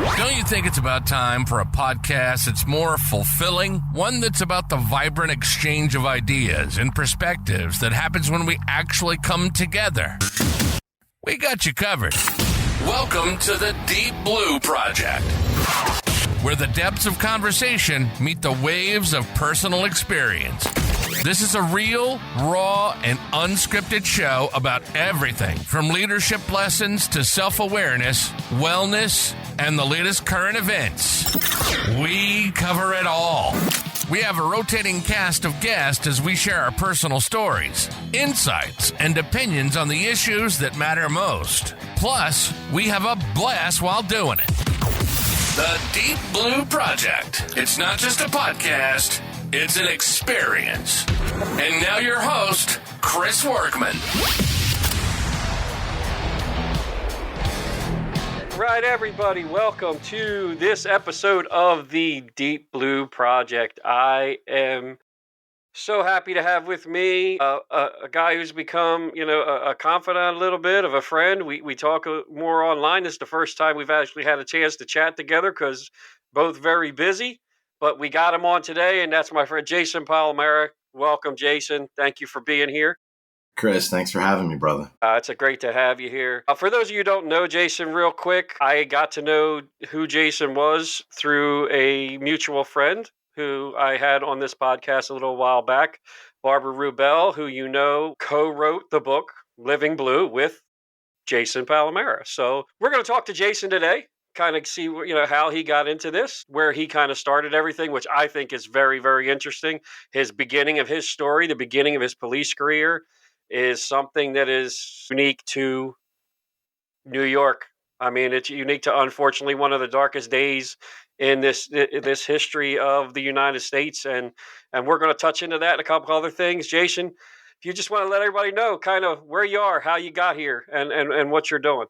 Don't you think it's about time for a podcast that's more fulfilling? One that's about the vibrant exchange of ideas and perspectives that happens when we actually come together. We got you covered. Welcome to the DeepBlu Project, where the depths of conversation meet the waves of personal experience. This is a real, raw, and unscripted show about everything from leadership lessons to self-awareness, wellness, and the latest current events. We cover it all. We have a rotating cast of guests as we share our personal stories, insights, and opinions on the issues that matter most. Plus, we have a blast while doing it. The DeepBlu Project. It's not just a podcast, it's an experience. And now your host, Chris Workman. Right, everybody, welcome to this episode of the DeepBlu Project. I am so happy to have with me a guy who's become, a confidant a little bit, of a friend. We talk more online. This is the first time we've actually had a chance to chat together because both very busy. But we got him on today, and that's my friend Jason Palamara. Welcome, Jason. Thank you for being here. Chris, thanks for having me, brother. It's great to have you here. For those of you who don't know Jason, real quick, I got to know who Jason was through a mutual friend who I had on this podcast a little while back, Barbara Rubel, who co-wrote the book Living Blue with Jason Palamara. So we're going to talk to Jason today, kind of see how he got into this, where he kind of started everything, which I think is very, very interesting. His beginning of his story, the beginning of his police career, is something that is unique to New York. I mean, it's unique to, unfortunately, one of the darkest days in this history of the United States. And we're going to touch into that and a couple other things. Jason, if you just want to let everybody know kind of where you are, how you got here, and what you're doing.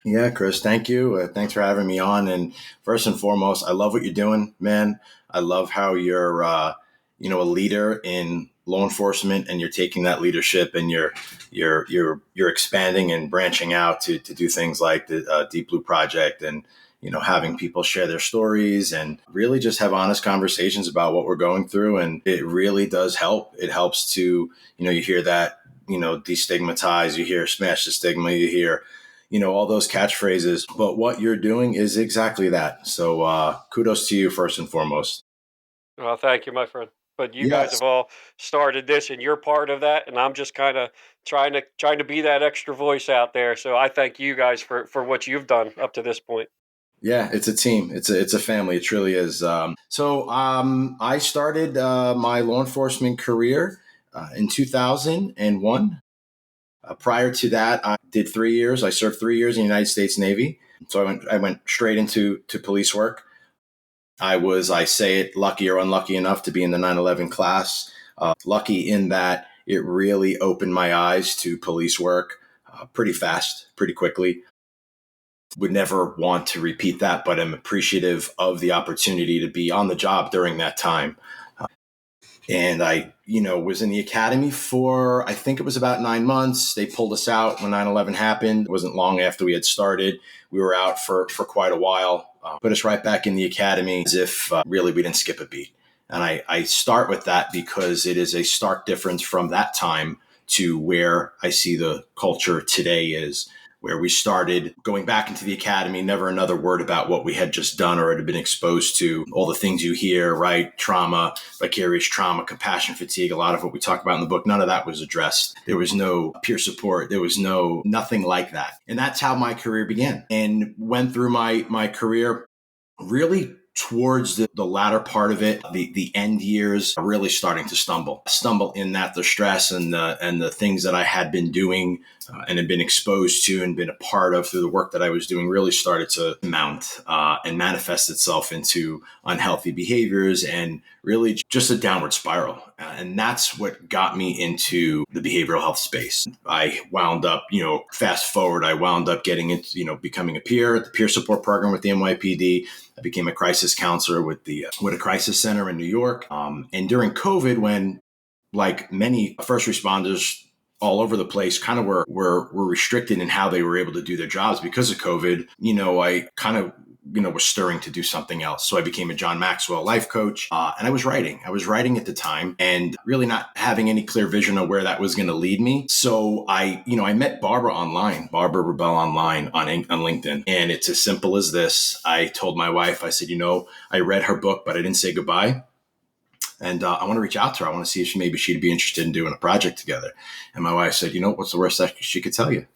Yeah, Chris, thank you. Thanks for having me on. And first and foremost, I love what you're doing, man. I love how you're, a leader in law enforcement, and you're taking that leadership and you're expanding and branching out to do things like the DeepBlu Project, and having people share their stories and really just have honest conversations about what we're going through. And it really does help. It helps to you hear that destigmatize, you hear smash the stigma, you hear all those catchphrases. But what you're doing is exactly that. So kudos to you first and foremost. Well, thank you, my friend. But you guys have all started this, and you're part of that. And I'm just kind of trying to be that extra voice out there. So I thank you guys for what you've done up to this point. Yeah, it's a team. It's a family. It truly is. So I started my law enforcement career in 2001. Prior to that, I did 3 years. I served 3 years in the United States Navy. So I went straight into police work. I was, I say it, lucky or unlucky enough to be in the 9/11 class. Lucky in that it really opened my eyes to police work pretty fast, pretty quickly. Would never want to repeat that, but I'm appreciative of the opportunity to be on the job during that time. And I, was in the academy for, I think it was about 9 months. They pulled us out when 9/11 happened. It wasn't long after we had started. We were out for quite a while. Put us right back in the academy as if really we didn't skip a beat. And I start with that because it is a stark difference from that time to where I see the culture today is, where we started going back into the academy, never another word about what we had just done or had been exposed to, all the things you hear, right? Trauma, vicarious trauma, compassion fatigue, a lot of what we talk about in the book, none of that was addressed. There was no peer support. There was nothing like that. And that's how my career began, and went through my career really towards the latter part of it, the end years, really starting to stumble in that the stress and the things that I had been doing and had been exposed to and been a part of through the work that I was doing really started to mount and manifest itself into unhealthy behaviors and really just a downward spiral. And that's what got me into the behavioral health space. I wound up, fast forward, I wound up getting into, becoming a peer at the peer support program with the NYPD. I became a crisis counselor with a crisis center in New York. And during COVID, when like many first responders all over the place kind of were restricted in how they were able to do their jobs because of COVID, I kind of was stirring to do something else. So I became a John Maxwell life coach, and I was writing. I was writing at the time, and really not having any clear vision of where that was going to lead me. So I met Barbara Rebel online on LinkedIn, and it's as simple as this. I told my wife, I said, I read her book, but I didn't say goodbye. And I want to reach out to her. I want to see if maybe she'd be interested in doing a project together. And my wife said, what's the worst that she could tell you?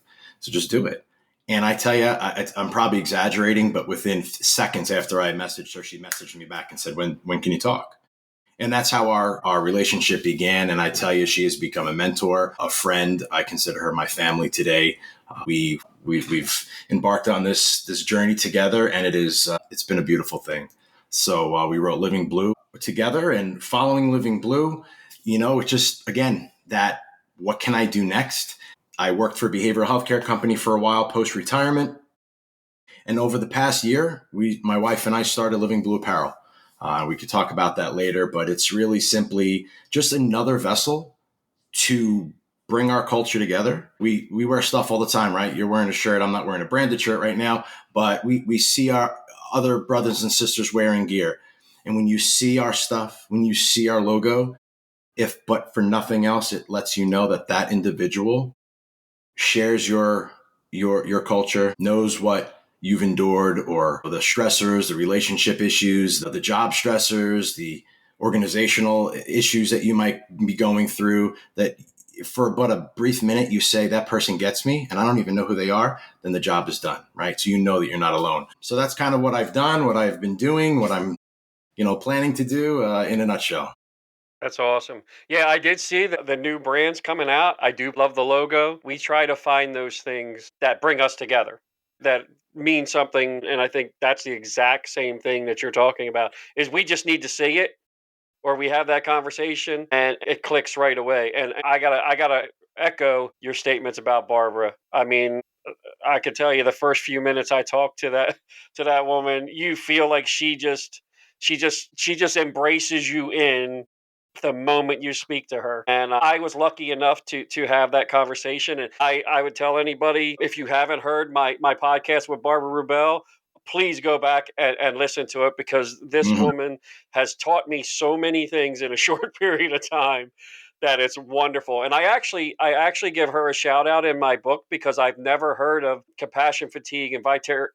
So just do it. And I tell you, I'm probably exaggerating, but within seconds after I messaged her, she messaged me back and said, when can you talk? And that's how our relationship began. And I tell you, she has become a mentor, a friend. I consider her my family today. We've embarked on this journey together, and it's been a beautiful thing. So we wrote Living Blue together, and following Living Blue, it's just, again, that what can I do next? I worked for a behavioral healthcare company for a while post-retirement. And over the past year, my wife and I started Living Blue Apparel. We could talk about that later, but it's really simply just another vessel to bring our culture together. We wear stuff all the time, right? You're wearing a shirt. I'm not wearing a branded shirt right now, but we see our other brothers and sisters wearing gear. And when you see our stuff, when you see our logo, if but for nothing else, it lets you know that individual shares your culture, knows what you've endured, or the stressors, the relationship issues, the job stressors, the organizational issues that you might be going through, that for but a brief minute you say that person gets me and I don't even know who they are, then the job is done, right? So you know that you're not alone. So that's kind of what I've done, what I've been doing, what I'm planning to do in a nutshell. That's awesome. Yeah, I did see the new brands coming out. I do love the logo. We try to find those things that bring us together, that mean something. And I think that's the exact same thing that you're talking about, is we just need to see it, or we have that conversation and it clicks right away. And I gotta echo your statements about Barbara. I mean, I could tell you the first few minutes I talked to that woman, you feel like she just embraces you in the moment you speak to her. And I was lucky enough to have that conversation. And I would tell anybody, if you haven't heard my podcast with Barbara Rubel, please go back and listen to it, because this Mm-hmm. woman has taught me so many things in a short period of time that it's wonderful. And I actually give her a shout out in my book, because I've never heard of compassion fatigue and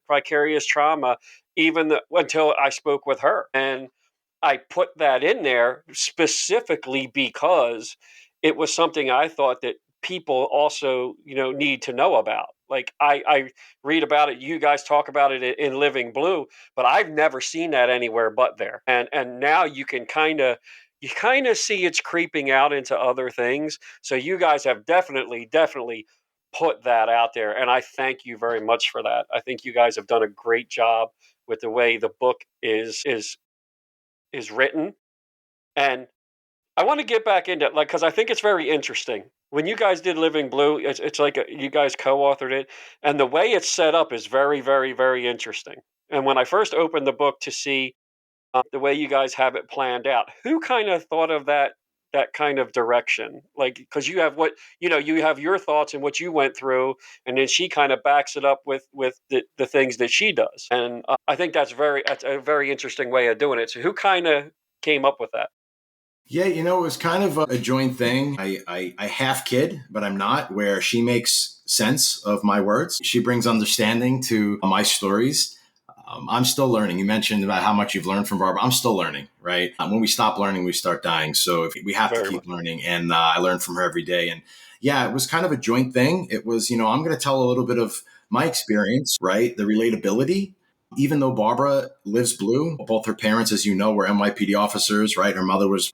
vicarious trauma until I spoke with her. And I put that in there specifically because it was something I thought that people also, need to know about. Like I read about it, you guys talk about it in Living Blue, but I've never seen that anywhere but there. And now you kind of see it's creeping out into other things. So you guys have definitely put that out there, and I thank you very much for that. I think you guys have done a great job with the way the book is written. And I want to get back into it, like, because I think it's very interesting. When you guys did Living Blue, it's like you guys co-authored it, and the way it's set up is very, very, very interesting. And when I first opened the book to see the way you guys have it planned out, who kind of thought of that kind of direction? Like, because you have your thoughts and what you went through, and then she kind of backs it up with the things that she does. And I think that's a very interesting way of doing it. So who kind of came up with that? Yeah, it was kind of a joint thing. I half kid, but I'm not, where she makes sense of my words. She brings understanding to my stories. I'm still learning. You mentioned about how much you've learned from Barbara. I'm still learning, right? When we stop learning, we start dying. So if we have to Very keep much. learning, and I learn from her every day. And yeah, it was kind of a joint thing. It was, I'm going to tell a little bit of my experience, right? The relatability. Even though Barbara lives blue, both her parents, as you know, were NYPD officers, right? Her mother was,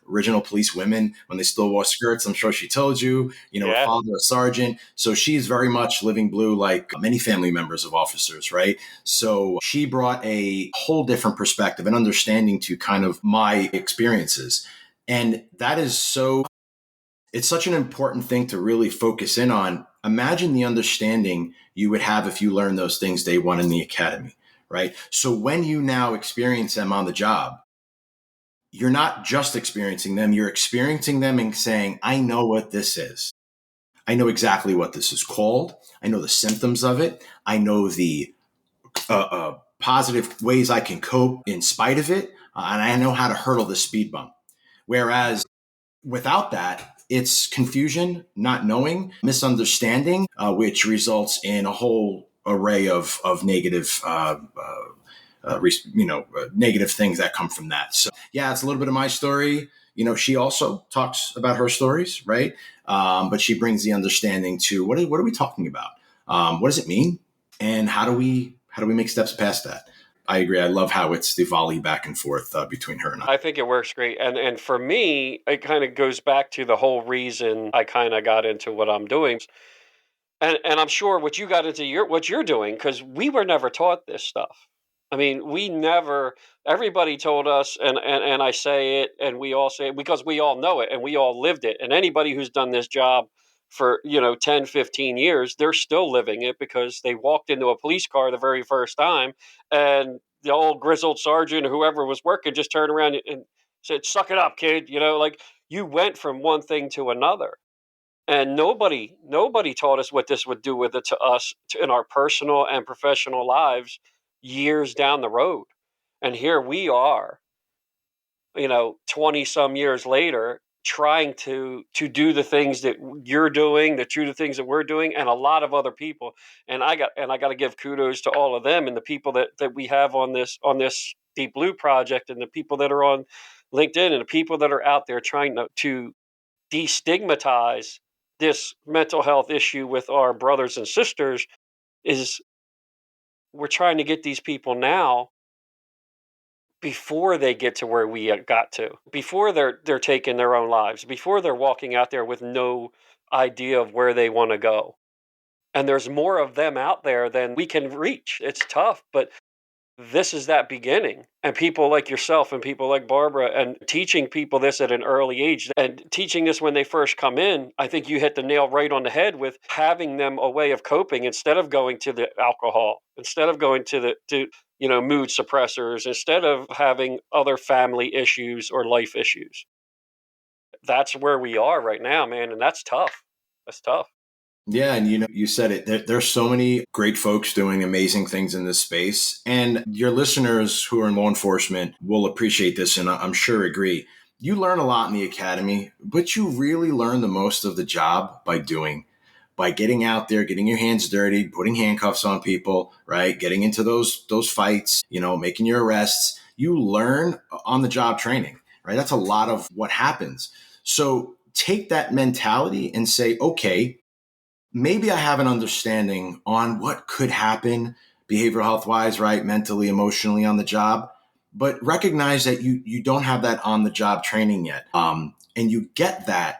original police women when they still wore skirts. I'm sure she told you, her Yeah. father, a sergeant. So she's very much living blue, like many family members of officers, right? So she brought a whole different perspective and understanding to kind of my experiences. And that is it's such an important thing to really focus in on. Imagine the understanding you would have if you learned those things day one in the academy, right? So when you now experience them on the job, you're not just experiencing them, you're experiencing them and saying, I know what this is. I know exactly what this is called. I know the symptoms of it. I know the positive ways I can cope in spite of it. And I know how to hurdle the speed bump. Whereas without that, it's confusion, not knowing, misunderstanding, which results in a whole array of negative, negative things that come from that. So yeah, it's a little bit of my story. She also talks about her stories, right? But she brings the understanding to what are we talking about? What does it mean? And how do we make steps past that? I agree. I love how it's the volley back and forth between her and I. I think it works great. And for me, it kind of goes back to the whole reason I kind of got into what I'm doing. And I'm sure what you got into what you're doing, because we were never taught this stuff. I mean, we never, everybody told us, and I say it, and we all say it because we all know it and we all lived it. And anybody who's done this job for, 10, 15 years, they're still living it because they walked into a police car the very first time and the old grizzled sergeant, or whoever was working, just turned around and said, "Suck it up, kid." Like you went from one thing to another. And nobody taught us what this would do with it to us in our personal and professional lives years down the road. And here we are, 20 some years later, trying to do the things that you're doing, to do the things that we're doing, and a lot of other people. And I got to give kudos to all of them and the people that we have on this DeepBlu project, and the people that are on LinkedIn, and the people that are out there trying to destigmatize this mental health issue with our brothers and sisters. Is we're trying to get these people now before they get to where we got to, before they're taking their own lives, before they're walking out there with no idea of where they want to go. And there's more of them out there than we can reach. It's tough, but this is that beginning. And people like yourself and people like Barbara, and teaching people this at an early age and teaching this when they first come in, I think you hit the nail right on the head with having them a way of coping instead of going to the alcohol, instead of going to mood suppressors, instead of having other family issues or life issues. That's where we are right now, man. And that's tough. That's tough. Yeah, and you said it. There's so many great folks doing amazing things in this space, and your listeners who are in law enforcement will appreciate this, and I'm sure agree. You learn a lot in the academy, but you really learn the most of the job by doing, by getting out there, getting your hands dirty, putting handcuffs on people, right? Getting into those fights, making your arrests. You learn on the job training, right? That's a lot of what happens. So take that mentality and say, okay, maybe I have an understanding on what could happen behavioral health wise, right? Mentally, emotionally on the job, but recognize that you don't have that on the job training yet. And you get that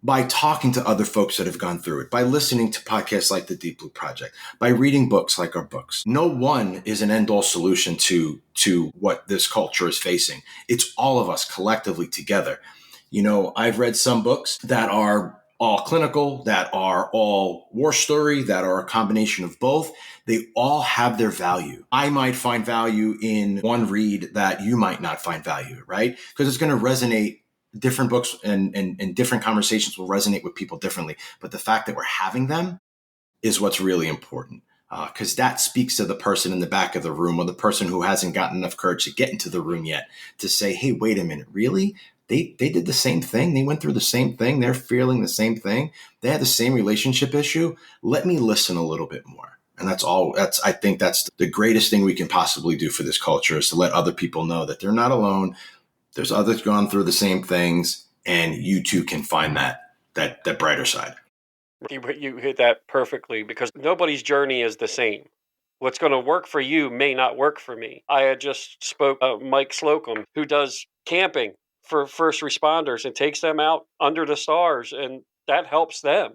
by talking to other folks that have gone through it, by listening to podcasts like the DeepBlu Project, by reading books like our books. No one is an end all solution to what this culture is facing. It's all of us collectively together. I've read some books that are all clinical, that are all war story, that are a combination of both. They all have their value. I might find value in one read that you might not find value, right? Because it's going to resonate. Different books and different conversations will resonate with people differently. But the fact that we're having them is what's really important, because that speaks to the person in the back of the room, or the person who hasn't gotten enough courage to get into the room yet, to say, hey, wait a minute, really? They did the same thing. They went through the same thing. They're feeling the same thing. They had the same relationship issue. Let me listen a little bit more. And I think that's the greatest thing we can possibly do for this culture, is to let other people know that they're not alone. There's others gone through the same things, and you too can find that brighter side. You hit that perfectly, because nobody's journey is the same. What's going to work for you may not work for me. I had just spoke Mike Slocum, who does camping for first responders and takes them out under the stars, and that helps them.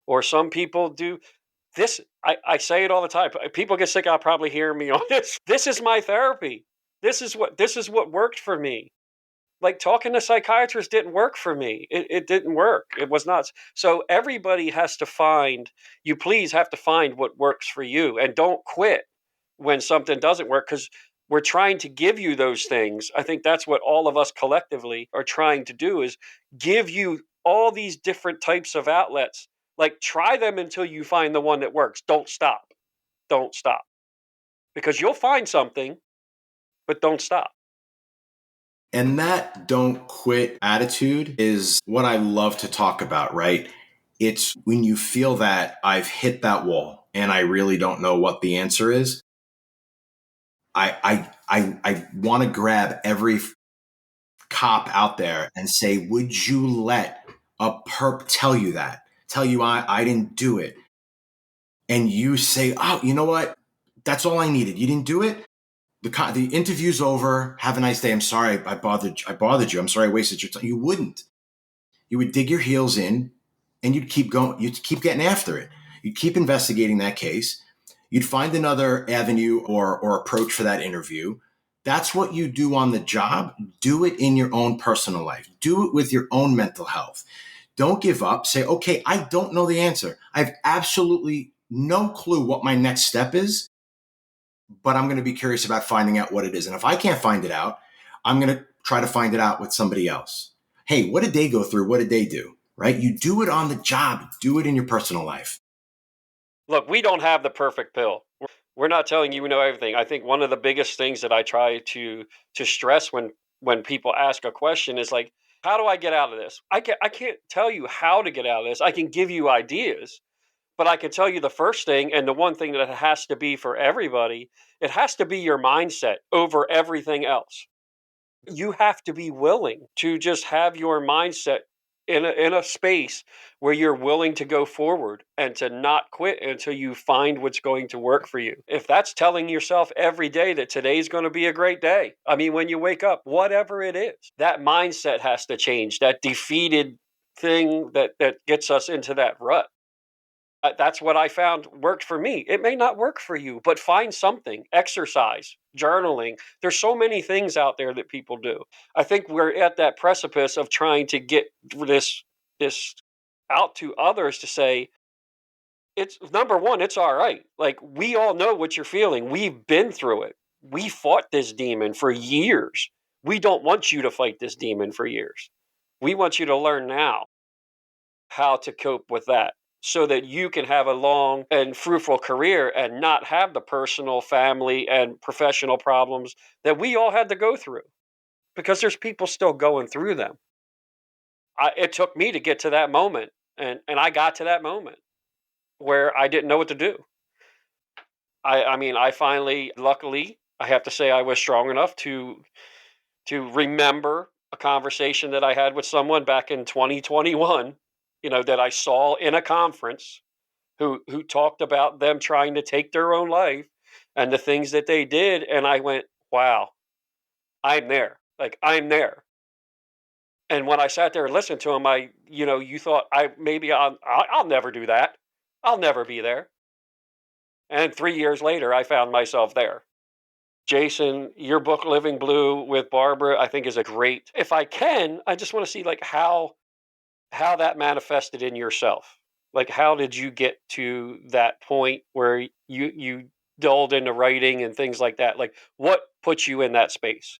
Or some people do this. I say it all the time. People get sick. I'll probably hear me on this. This is my therapy. This is what worked for me. Like talking to psychiatrists didn't work for me. It didn't work. It was not. So everybody has to find, you please have to find what works for you, and don't quit when something doesn't work, because we're trying to give you those things. I think that's what all of us collectively are trying to do, is give you all these different types of outlets. Like try them until you find the one that works. Don't stop. Don't stop. because you'll find something, but don't stop. And that don't quit attitude is what I love to talk about, right? It's when you feel that I've hit that wall and I really don't know what the answer is. I want to grab every cop out there and say, would you let a perp tell you that? Tell you I didn't do it. And you say, oh, you know what? That's all I needed. You didn't do it. The interview's over. Have a nice day. I'm sorry I bothered you. I'm sorry I wasted your time. You wouldn't. You would dig your heels in and you'd keep going. You'd keep getting after it. You'd keep investigating that case. You'd find another avenue or approach for that interview. That's what you do on the job. Do it in your own personal life. Do it with your own mental health. Don't give up. Say, okay, I don't know the answer. I have absolutely no clue what my next step is, but I'm going to be curious about finding out what it is. And if I can't find it out, I'm going to try to find it out with somebody else. Hey, what did they go through? What did they do? Right? You do it on the job. Do it in your personal life. Look, we don't have the perfect pill. We're not telling you we know everything. I think one of the biggest things that I try to stress when people ask a question is like, how do I get out of this? I can't tell you how to get out of this. I can give you ideas, but I can tell you the first thing, and the one thing that it has to be for everybody, it has to be your mindset over everything else. You have to be willing to just have your mindset in a space where you're willing to go forward and to not quit until you find what's going to work for you. If that's telling yourself every day that today's going to be a great day, I mean, when you wake up, whatever it is, that mindset has to change. That defeated thing that gets us into that rut. That's what I found worked for me. It may not work for you, but find something. Exercise, journaling. There's so many things out there that people do. I think we're at that precipice of trying to get this out to others to say, it's number one, it's all right. Like, we all know what you're feeling. We've been through it. We fought this demon for years. We don't want you to fight this demon for years. We want you to learn now how to cope with that so that you can have a long and fruitful career and not have the personal, family, and professional problems that we all had to go through, because there's people still going through them. It took me to get to that moment, and I got to that moment where I didn't know what to do. I mean, I finally, luckily, I have to say I was strong enough to remember a conversation that I had with someone back in 2021, that I saw in a conference, who talked about them trying to take their own life and the things that they did, and I went, "Wow, I'm there. Like, I'm there." And when I sat there and listened to him, you thought I'll never do that. I'll never be there. And 3 years later, I found myself there. Jason, your book Living Blue with Barbara, I think is a great. If I can, I just want to see like how that manifested in yourself. Like, how did you get to that point where you delved into writing and things like that? Like, what put you in that space?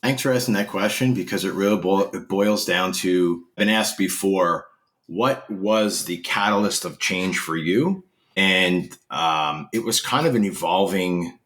Thanks for asking that question, because it really it boils down to, been asked before, what was the catalyst of change for you? And it was kind of an evolving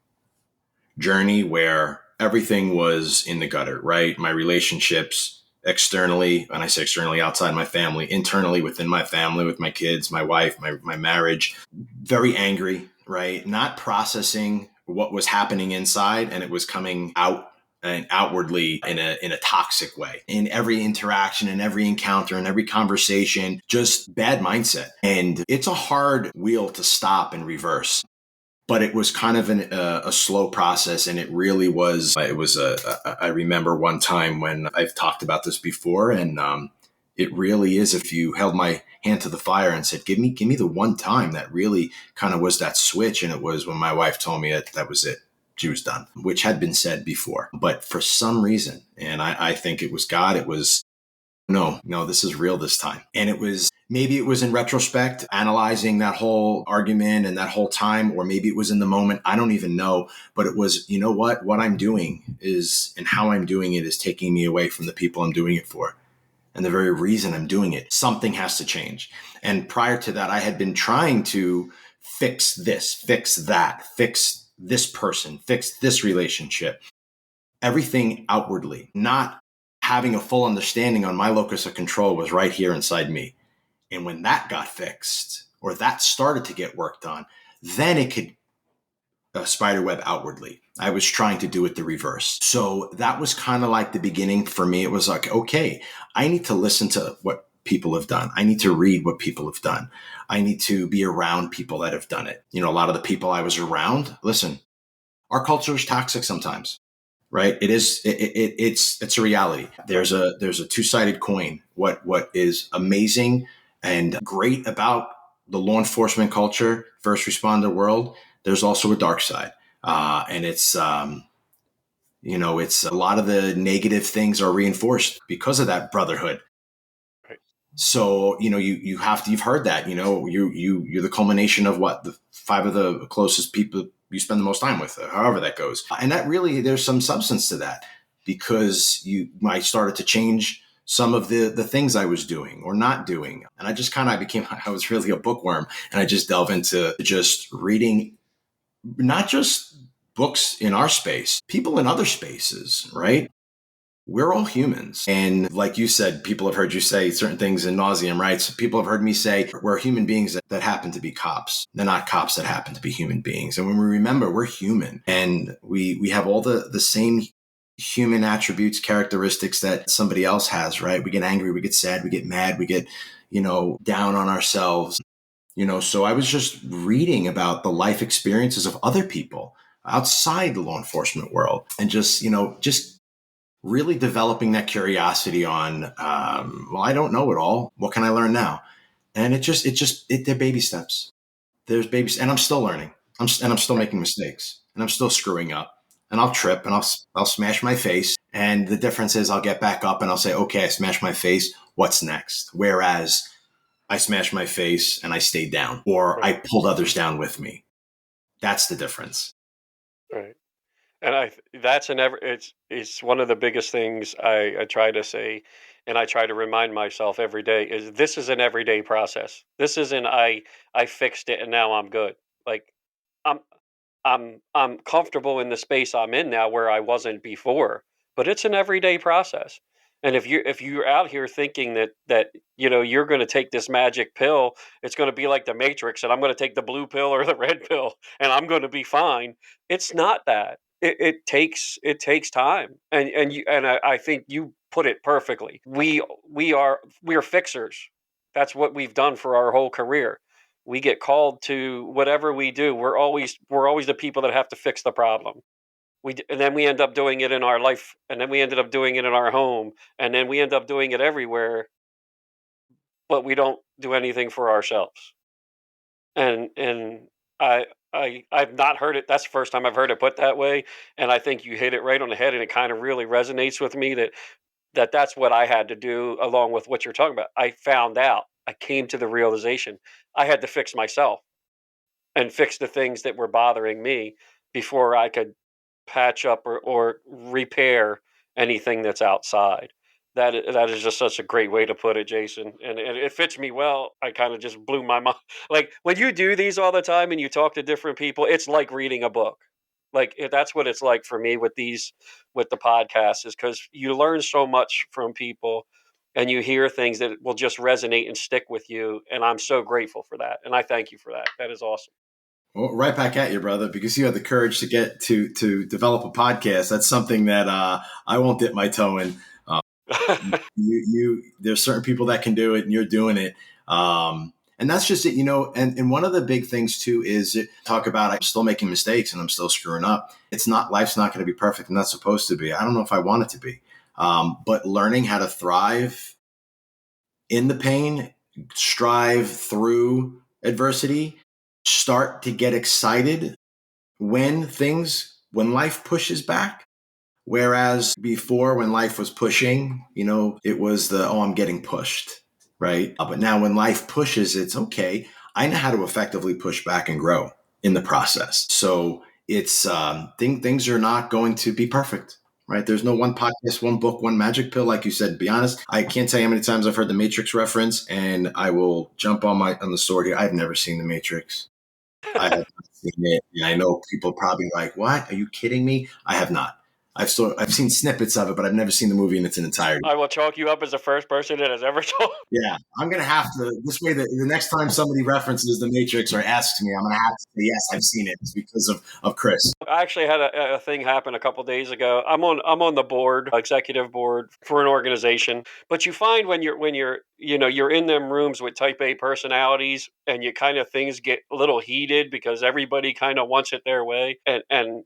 journey where everything was in the gutter, right? My relationships externally, when I say externally, outside my family, internally within my family, with my kids, my wife, my marriage, very angry, right? Not processing what was happening inside, and it was coming out and outwardly in a toxic way. In every interaction, in every encounter, in every conversation, just bad mindset. And it's a hard wheel to stop and reverse. But it was kind of a slow process, and it really was. I remember one time when I've talked about this before, and it really is. If you held my hand to the fire and said, "Give me the one time," that really kind of was that switch, and it was when my wife told me that was it. She was done, which had been said before, but for some reason, and I think it was God. It was no, this is real this time, and maybe it was in retrospect, analyzing that whole argument and that whole time, or maybe it was in the moment. I don't even know. But it was, what I'm doing is, and how I'm doing it is taking me away from the people I'm doing it for. And the very reason I'm doing it, something has to change. And prior to that, I had been trying to fix this, fix that, fix this person, fix this relationship, everything outwardly, not having a full understanding on my locus of control was right here inside me. And when that got fixed or that started to get worked on, then it could spiderweb outwardly. I was trying to do it the reverse. So that was kind of like the beginning for me. It was like, okay, I need to listen to what people have done. I need to read what people have done. I need to be around people that have done it. You know, a lot of the people I was around, listen, our culture is toxic sometimes, right? It's a reality. There's a two-sided coin. What is amazing and great about the law enforcement culture, first responder world, there's also a dark side. And it's a lot of the negative things are reinforced because of that brotherhood. Right. So, you've heard that, you're the culmination of the 5 of the closest people you spend the most time with, however that goes. And that really, there's some substance to that because I started to change some of the things I was doing or not doing. And I just I was really a bookworm, and I just delve into just reading, not just books in our space, people in other spaces, right? We're all humans. And like you said, people have heard you say certain things in nauseam, right? So people have heard me say we're human beings that happen to be cops. They're not cops that happen to be human beings. And when we remember we're human and we have all the same human attributes, characteristics that somebody else has, right? We get angry, we get sad, we get mad, we get, down on ourselves. So I was just reading about the life experiences of other people outside the law enforcement world and just really developing that curiosity on, I don't know it all. What can I learn now? And they're baby steps. There's babies, and I'm still learning. I'm still making mistakes, and I'm still screwing up, and I'll trip, and I'll smash my face. And the difference is I'll get back up and I'll say, okay, I smashed my face. What's next? Whereas I smashed my face and I stayed down, or I pulled others down with me. That's the difference. Right. And it's one of the biggest things I try to say, and I try to remind myself every day is this is an everyday process. This isn't I fixed it and now I'm good. Like I'm I'm comfortable in the space I'm in now where I wasn't before, but it's an everyday process. And if you're out here thinking that you're going to take this magic pill, it's going to be like the Matrix, and I'm going to take the blue pill or the red pill, and I'm going to be fine. It's not that. It takes time, and I think you put it perfectly. We are fixers. That's what we've done for our whole career. We get called to whatever we do. We're always the people that have to fix the problem. And then we end up doing it in our life, and then we ended up doing it in our home, and then we end up doing it everywhere, but we don't do anything for ourselves. And I've not heard it. That's the first time I've heard it put that way, and I think you hit it right on the head, and it kind of really resonates with me that's what I had to do along with what you're talking about. I found out. I came to the realization I had to fix myself and fix the things that were bothering me before I could patch up or repair anything that's outside. That is just such a great way to put it, Jason, and it fits me well. I kind of just blew my mind. Like when you do these all the time and you talk to different people, it's like reading a book. Like that's what it's like for me with with the podcast, is because you learn so much from people and you hear things that will just resonate and stick with you. And I'm so grateful for that, and I thank you for that. That is awesome. Well, right back at you, brother, because you had the courage to get to develop a podcast. That's something that I won't dip my toe in. There's certain people that can do it, and you're doing it. And that's just it, and one of the big things too is talk about I'm still making mistakes and I'm still screwing up. Life's not going to be perfect, and not supposed to be. I don't know if I want it to be. But learning how to thrive in the pain, strive through adversity, start to get excited when life pushes back. Whereas before, when life was pushing, it was I'm getting pushed, right? But now when life pushes, it's okay. I know how to effectively push back and grow in the process. So it's things are not going to be perfect, right? There's no one podcast, one book, one magic pill. Like you said, to be honest, I can't tell you how many times I've heard the Matrix reference, and I will jump on the sword here. I've never seen the Matrix. I have not seen it, and I know people probably like, "What? Are you kidding me?" I have not. I've seen snippets of it, but I've never seen the movie in its entirety. I will chalk you up as the first person that has ever told. Yeah, I'm gonna have to. This way, the next time somebody references The Matrix or asks me, I'm gonna have to say, "Yes, I've seen it." It's because of Chris. I actually had a thing happen a couple days ago. I'm on the board, executive board for an organization. But you find when you're you're in them rooms with type A personalities, and you kind of things get a little heated because everybody kind of wants it their way, and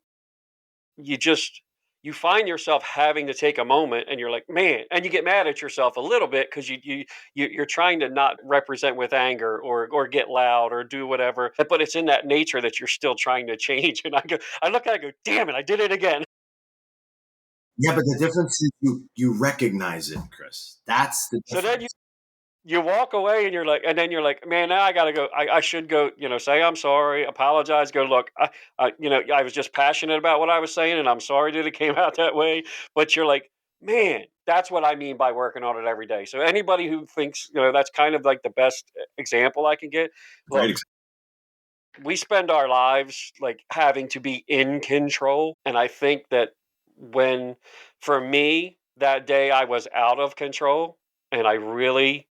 you just you find yourself having to take a moment, and you're like, man, and you get mad at yourself a little bit because you're trying to not represent with anger or get loud or do whatever, but it's in that nature that you're still trying to change. And I look at it, I go, damn it, I did it again. Yeah, but the difference is you recognize it, Chris. That's the So then difference. you walk away, and then you're like, man, now I gotta go. I should go, say I'm sorry, apologize, go, look, I was just passionate about what I was saying, and I'm sorry that it came out that way. But you're like, man, that's what I mean by working on it every day. So anybody who thinks, that's kind of like the best example I can get. Great Look, we spend our lives like having to be in control. And I think that when, for me, that day I was out of control, and I really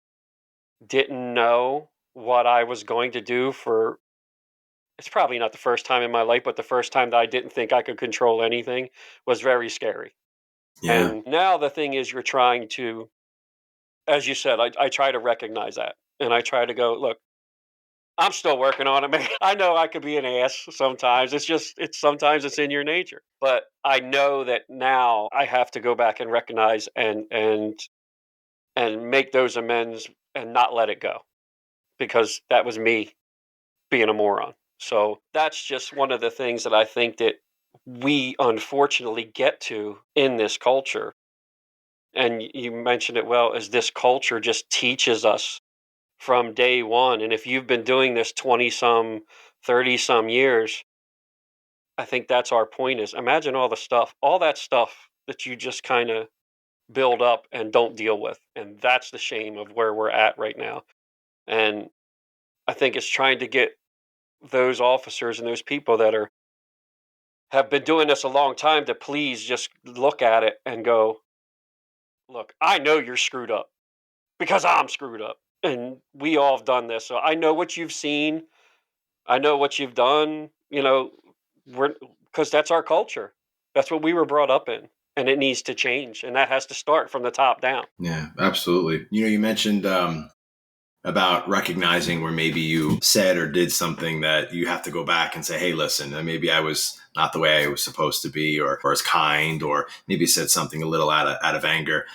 didn't know what I was going to do for, it's probably not the first time in my life, but the first time that I didn't think I could control anything was very scary. Yeah, And now the thing is, you're trying to, as you said, I try to recognize that. And I try to go, look, I'm still working on it, man. I know I could be an ass sometimes. It's sometimes it's in your nature. But I know that now I have to go back and recognize and make those amends and not let it go, because that was me being a moron. So that's just one of the things that I think that we unfortunately get to in this culture. And you mentioned it well, as this culture just teaches us from day one. And if you've been doing this 20 some, 30 some years, I think that's our point, is imagine all that stuff that you just kind of build up and don't deal with. And that's the shame of where we're at right now. And I think it's trying to get those officers and those people that have been doing this a long time to please just look at it and go, look, I know you're screwed up because I'm screwed up. And we all have done this. So I know what you've seen. I know what you've done. We're because that's our culture. That's what we were brought up in. And it needs to change. And that has to start from the top down. yeah, absolutely. You mentioned about recognizing where maybe you said or did something that you have to go back and say, hey, listen, maybe I was not the way I was supposed to be, or as kind, or maybe said something a little out of anger.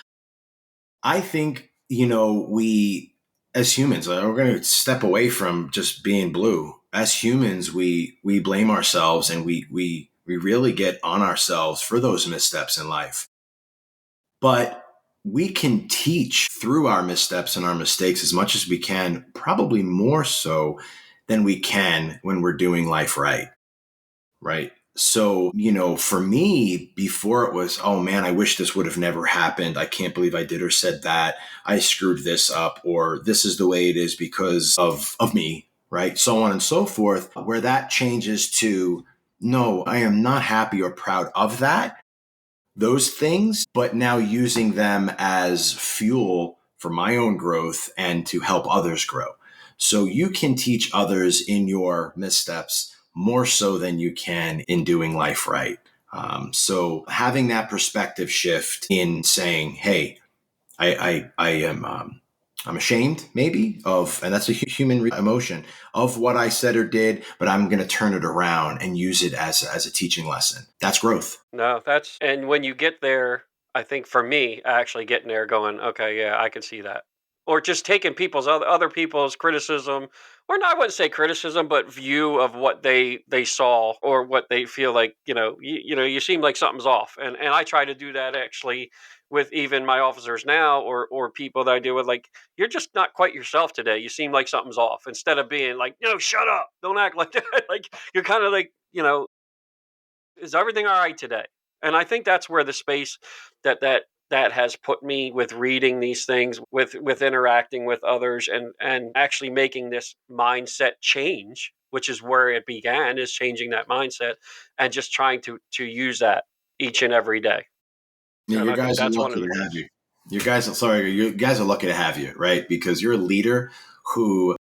I think, we as humans, we're going to step away from just being blue. As humans, we blame ourselves, and we really get on ourselves for those missteps in life. But we can teach through our missteps and our mistakes as much as we can, probably more so than we can when we're doing life right. Right. So, for me, before it was, oh man, I wish this would have never happened. I can't believe I did or said that. I screwed this up, or this is the way it is because of me. Right. So on and so forth, where that changes to, no, I am not happy or proud of that, those things, but now using them as fuel for my own growth and to help others grow. So you can teach others in your missteps more so than you can in doing life right. So having that perspective shift in saying, hey, I am I'm ashamed maybe of, and that's a human emotion, of what I said or did, but I'm going to turn it around and use it as a teaching lesson. That's growth. No, and when you get there, I think for me, actually getting there going, okay, yeah, I can see that. Or just taking other people's criticism, or not, I wouldn't say criticism, but view of what they saw or what they feel like, you seem like something's off. And I try to do that actually with even my officers now, or people that I deal with, like, you're just not quite yourself today. You seem like something's off, instead of being like, shut up, don't act like that. Like, you're kind of like, is everything all right today? And I think that's where the space that has put me, with reading these things, with interacting with others, and actually making this mindset change which is where it began, is changing that mindset and just trying to use that each and every day. Yeah, And you I think guys are that's one lucky of the to have things. you. You guys are lucky to have you, right? Because you're a leader who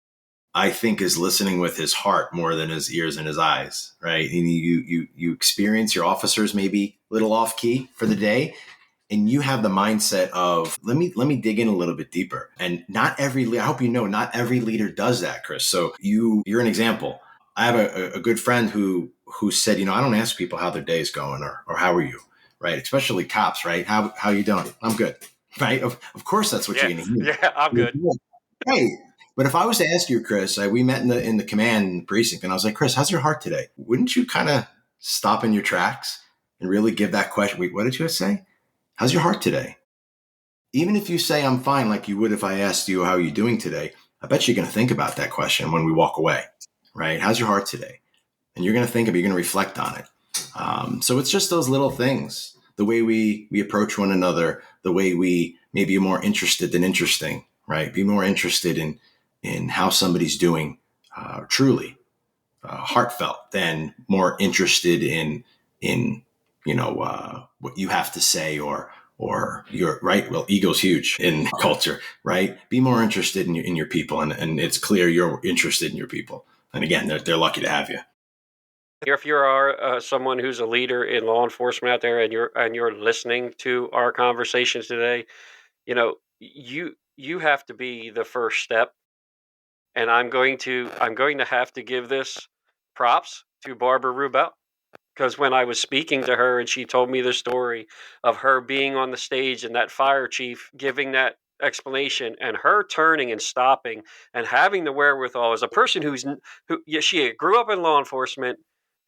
I think is listening with his heart more than his ears and his eyes, right? And you experience your officers maybe a little off key for the day, and you have the mindset of let me dig in a little bit deeper. And I hope you know, not every leader does that, Chris. So you're an example. I have a good friend who said, I don't ask people how their day is going or how are you, right? Especially cops, right? How you doing? I'm good, right? Of course, that's what Yeah, you're going to hear. yeah, I'm good. Right. But if I was to ask you, Chris, we met in the command precinct, and I was like, Chris, how's your heart today? Wouldn't you kind of stop in your tracks and really give that question? Wait, what did you say? How's your heart today? Even if you say I'm fine, like you would if I asked you how are you doing today, I bet you're going to think about that question when we walk away, right? How's your heart today? And you're going to think of it, you're going to reflect on it. So it's just those little things, the way we approach one another, the way we maybe are more interested than interesting, right? Be more interested in how somebody's doing, truly heartfelt, than more interested in what you have to say or you're right. Well, ego's huge in culture, right? Be more interested in your people, and it's clear you're interested in your people. And again, they're lucky to have you. If you are someone who's a leader in law enforcement out there, and you're listening to our conversations today, you have to be the first step. And I'm going to have to give this props to Barbara Rubel, because when I was speaking to her and she told me the story of her being on the stage and that fire chief giving that explanation and her turning and stopping and having the wherewithal as a person she grew up in law enforcement,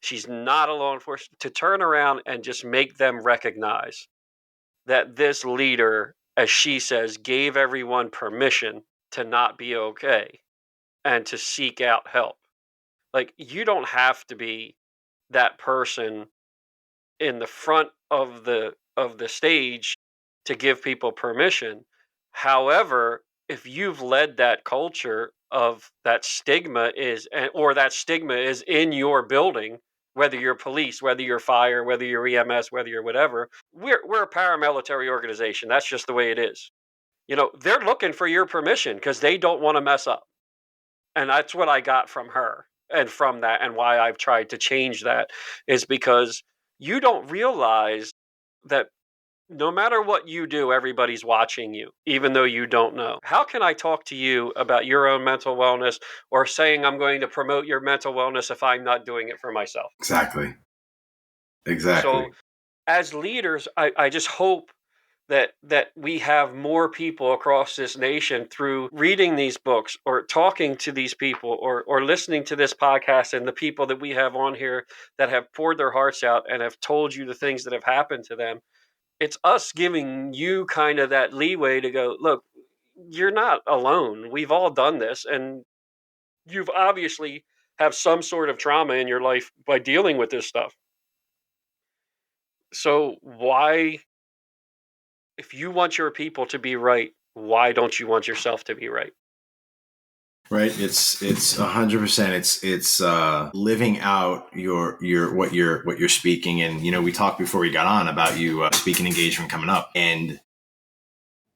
she's not a law enforcement, to turn around and just make them recognize that this leader, as she says, gave everyone permission to not be okay and to seek out help. Like, you don't have to be that person in the front of the stage to give people permission. However, if you've led that culture of that stigma or that stigma is in your building, whether you're police, whether you're fire, whether you're EMS, whether you're whatever, we're a paramilitary organization. That's just the way it is. They're looking for your permission because they don't want to mess up. And that's what I got from her and from that, and why I've tried to change that is because you don't realize that no matter what you do, everybody's watching you, even though you don't know. How can I talk to you about your own mental wellness or saying I'm going to promote your mental wellness if I'm not doing it for myself? Exactly. So, Exactly. as leaders, I just hope that we have more people across this nation, through reading these books or talking to these people or listening to this podcast, and the people that we have on here that have poured their hearts out and have told you the things that have happened to them. It's us giving you kind of that leeway to go, look, you're not alone. We've all done this, and you've obviously have some sort of trauma in your life by dealing with this stuff. So why, if you want your people to be right, why don't you want yourself to be right? Right. It's 100%. It's living out your what you're speaking. And we talked before we got on about you speaking engagement coming up, and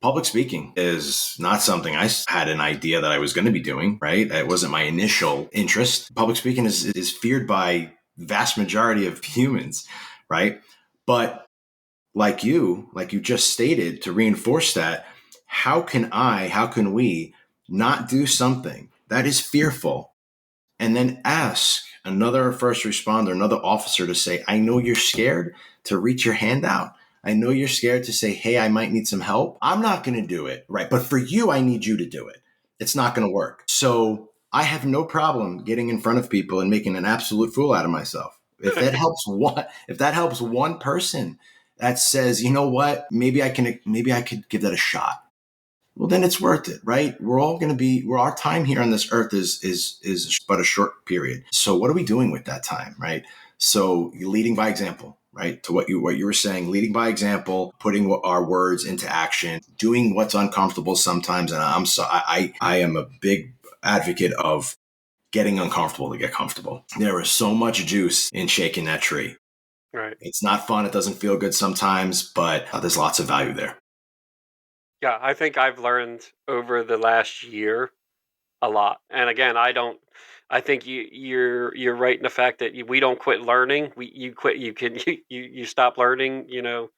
public speaking is not something I had an idea that I was going to be doing. Right. It wasn't my initial interest. Public speaking is feared by vast majority of humans. Right. But like you just stated, to reinforce that, how can we not do something that is fearful and then ask another first responder, another officer to say, I know you're scared to reach your hand out. I know you're scared to say, hey, I might need some help. I'm not going to do it. Right. But for you, I need you to do it. It's not going to work. So I have no problem getting in front of people and making an absolute fool out of myself. If that helps one person that says, you know what, maybe I could give that a shot. Well, then it's worth it, right? We're all going to our time here on this earth is but a short period. So what are we doing with that time, right? So you're leading by example, right? To what you were saying, leading by example, putting our words into action, doing what's uncomfortable sometimes. And I am a big advocate of getting uncomfortable to get comfortable. There is so much juice in shaking that tree. Right. It's not fun. It doesn't feel good sometimes, but there's lots of value there. Yeah, I think I've learned over the last year a lot. And again, I think you're right in the fact that we don't quit learning. You quit you can you stop learning, you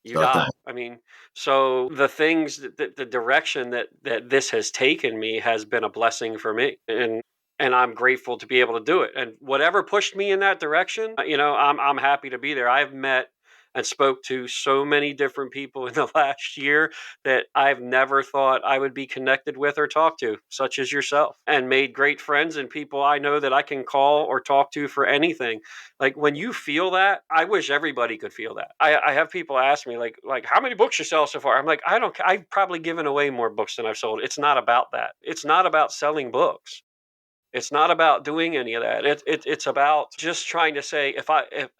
Start die. that. I mean, so the things the direction that this has taken me has been a blessing for me. And I'm grateful to be able to do it. And whatever pushed me in that direction, I'm happy to be there. I've met and spoke to so many different people in the last year that I've never thought I would be connected with or talk to, such as yourself, and made great friends and people I know that I can call or talk to for anything. Like when you feel that, I wish everybody could feel that. I have people ask me like how many books you sell so far? I'm like, I don't. I've probably given away more books than I've sold. It's not about that. It's not about selling books. It's not about doing any of that. It's about just trying to say, if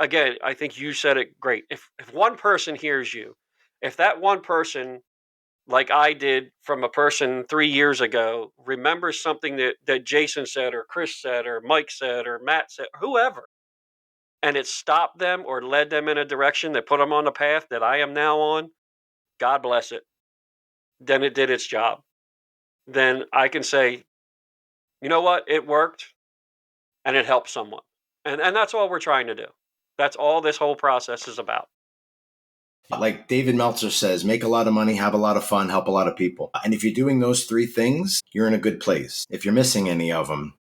again, I think you said it great. If one person hears you, if that one person, like I did from a person 3 years ago, remembers something that Jason said or Chris said or Mike said or Matt said, whoever, and it stopped them or led them in a direction that put them on the path that I am now on, God bless it. Then it did its job. Then I can say, you know what? It worked. And it helps someone. And that's all we're trying to do. That's all this whole process is about. Like David Meltzer says, make a lot of money, have a lot of fun, help a lot of people. And if you're doing those three things, you're in a good place. If you're missing any of them,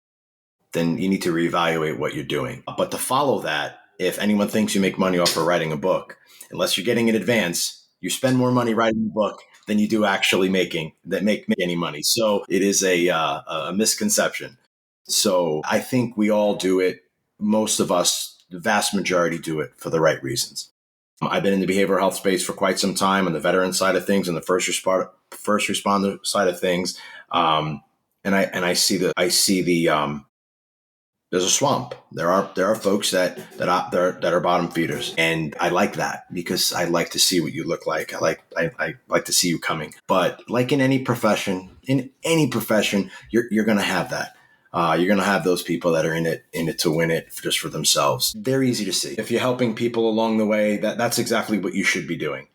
then you need to reevaluate what you're doing. But to follow that, if anyone thinks you make money off of writing a book, unless you're getting in advance, you spend more money writing a book than you do actually make any money. So it is a misconception. So I think we all do it. Most of us, the vast majority, do it for the right reasons. I've been in the behavioral health space for quite some time on the veteran side of things and the first responder side of things. And I see the there's a swamp. There are folks that are bottom feeders, and I like that because I like to see what you look like. I like to see you coming. But like in any profession, you're going to have that. You're going to have those people that are in it to win it just for themselves. They're easy to see. If you're helping people along the way, that's exactly what you should be doing.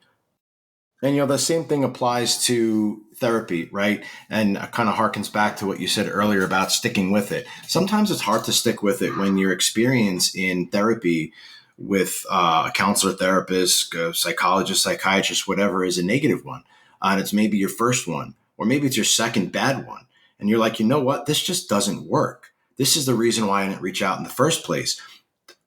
And, the same thing applies to therapy, right? And it kind of harkens back to what you said earlier about sticking with it. Sometimes it's hard to stick with it when your experience in therapy with a counselor, therapist, a psychologist, psychiatrist, whatever, is a negative one. And it's maybe your first one, or maybe it's your second bad one. And you're like, you know what? This just doesn't work. This is the reason why I didn't reach out in the first place.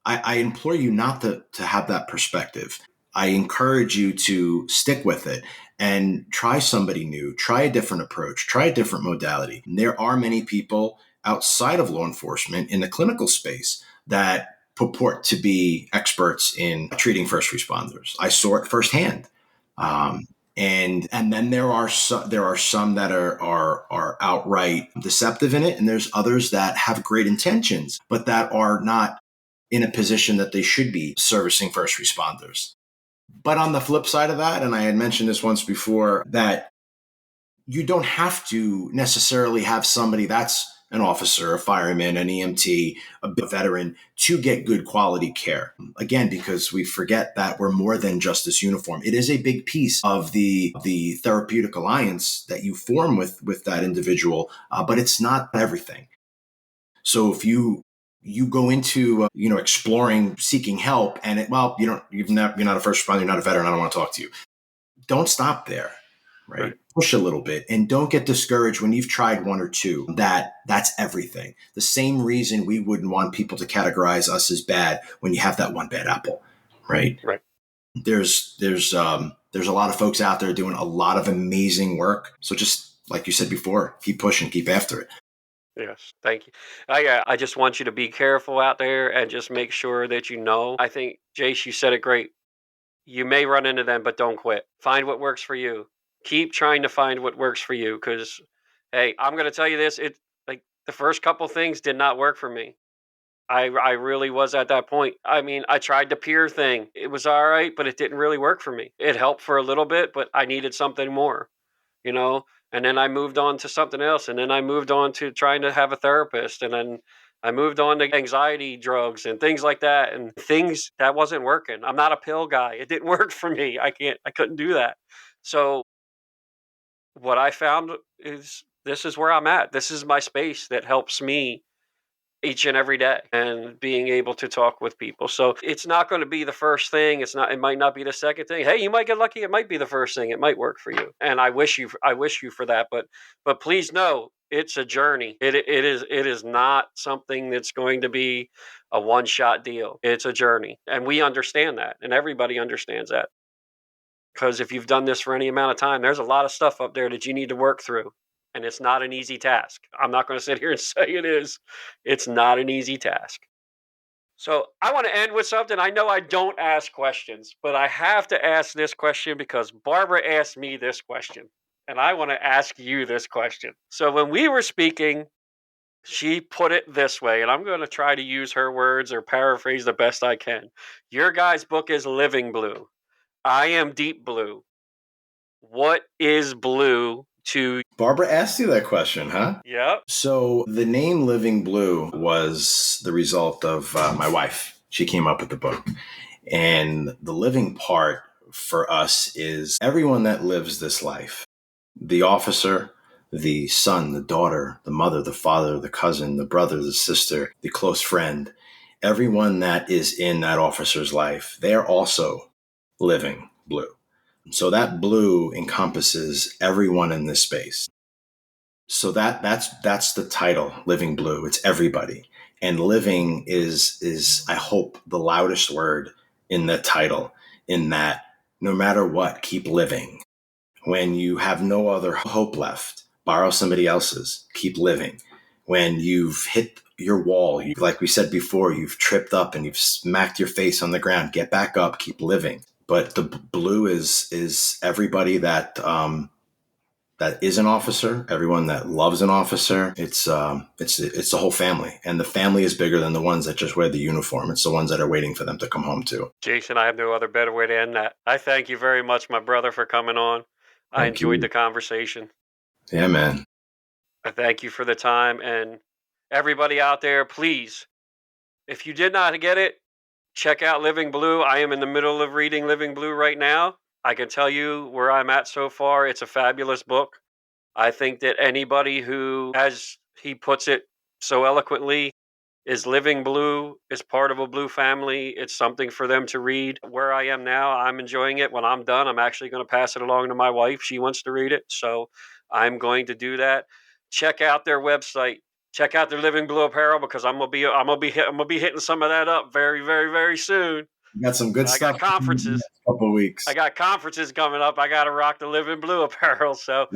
I implore you not to have that perspective. I encourage you to stick with it and try somebody new, try a different approach, try a different modality. And there are many people outside of law enforcement in the clinical space that purport to be experts in treating first responders. I saw it firsthand. And then there are some that are outright deceptive in it, and there's others that have great intentions, but that are not in a position that they should be servicing first responders. But on the flip side of that, and I had mentioned this once before, that you don't have to necessarily have somebody that's an officer, a fireman, an EMT, a veteran to get good quality care. Again, because we forget that we're more than just this uniform. It is a big piece of the therapeutic alliance that you form with that individual, but it's not everything. So if you go into exploring, seeking help, and you're not a first responder, you're not a veteran, I don't want to talk to you. Don't stop there, right? Push a little bit, and don't get discouraged when you've tried one or two. That's everything. The same reason we wouldn't want people to categorize us as bad when you have that one bad apple, right? Right. There's a lot of folks out there doing a lot of amazing work. So just like you said before, keep pushing, keep after it. Yes, thank you. I just want you to be careful out there and just make sure that you know. I think, Jace, you said it great. You may run into them, but don't quit. Find what works for you. Keep trying to find what works for you because, hey, I'm going to tell you this. It like the first couple things did not work for me. I really was at that point. I mean, I tried the peer thing. It was all right, but it didn't really work for me. It helped for a little bit, but I needed something more. you know, and then I moved on to something else. And then I moved on to trying to have a therapist. And then I moved on to anxiety drugs and things like that, and things that wasn't working. I'm not a pill guy. It didn't work for me. I couldn't do that. So what I found is this is where I'm at. This is my space that helps me each and every day, and being able to talk with people. So it's not going to be the first thing. It might not be the second thing. Hey, you might get lucky. It might be the first thing. It might work for you. And I wish you for that. But please know it's a journey. It is not something that's going to be a one-shot deal. It's a journey. And we understand that. And everybody understands that. Because if you've done this for any amount of time, there's a lot of stuff up there that you need to work through. And it's not an easy task. I'm not going to sit here and say it is. It's not an easy task. So I want to end with something. I know I don't ask questions, but I have to ask this question because Barbara asked me this question. And I want to ask you this question. So when we were speaking, she put it this way, and I'm going to try to use her words or paraphrase the best I can. Your guy's book is Living Blue. I am Deep Blue. What is blue to Barbara asked you that question, huh? Yep. So the name Living Blue was the result of my wife. She came up with the book. And the living part for us is everyone that lives this life. The officer, the son, the daughter, the mother, the father, the cousin, the brother, the sister, the close friend. Everyone that is in that officer's life, they're also living blue. So that blue encompasses everyone in this space. So that's the title, Living Blue. It's everybody. And living is I hope the loudest word in the title, in that no matter what, keep living. When you have no other hope left, borrow somebody else's, keep living. When you've hit your wall, like we said before, you've tripped up and you've smacked your face on the ground, get back up, keep living. But the blue is everybody that is an officer, everyone that loves an officer. It's the whole family, and the family is bigger than the ones that just wear the uniform. It's the ones that are waiting for them to come home too. Jason, I have no other better way to end that. I thank you very much, my brother, for coming on. I enjoyed the conversation. Yeah, man. I thank you for the time, and everybody out there, please, if you did not get it, check out Living Blue. I am in the middle of reading Living Blue right now. I can tell you where I'm at so far. It's a fabulous book. I think that anybody who, as he puts it so eloquently, is living blue, is part of a blue family, it's something for them to read. Where I am now, I'm enjoying it. When I'm done, I'm actually going to pass it along to my wife. She wants to read it, so I'm going to do that. Check out their website. Check out their Living Blue apparel, because I'm gonna be hitting some of that up very, very, very soon. You got some good stuff. I got conferences. In the next couple of weeks. I got conferences coming up. I got to rock the Living Blue apparel. So,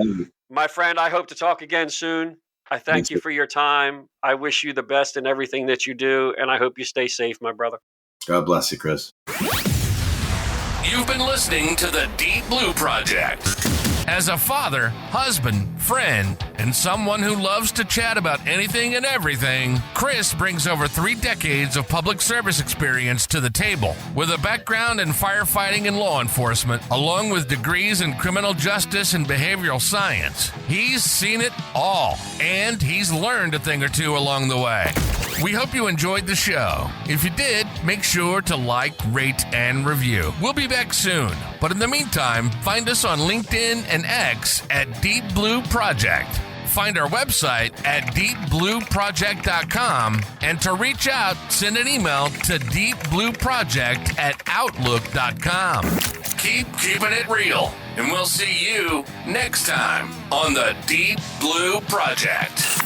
my friend, I hope to talk again soon. I thank you for your time. I wish you the best in everything that you do, and I hope you stay safe, my brother. God bless you, Chris. You've been listening to the DeepBlu Project. As a father, husband, friend, and someone who loves to chat about anything and everything, Chris brings over 3 decades of public service experience to the table. With a background in firefighting and law enforcement, along with degrees in criminal justice and behavioral science, he's seen it all, and he's learned a thing or two along the way. We hope you enjoyed the show. If you did, make sure to like, rate, and review. We'll be back soon, but in the meantime, find us on LinkedIn and X at DeepBlu Project. Find our website at deepblueproject.com, and to reach out, send an email to deepblueproject@outlook.com. Keep keeping it real, and we'll see you next time on the DeepBlu Project.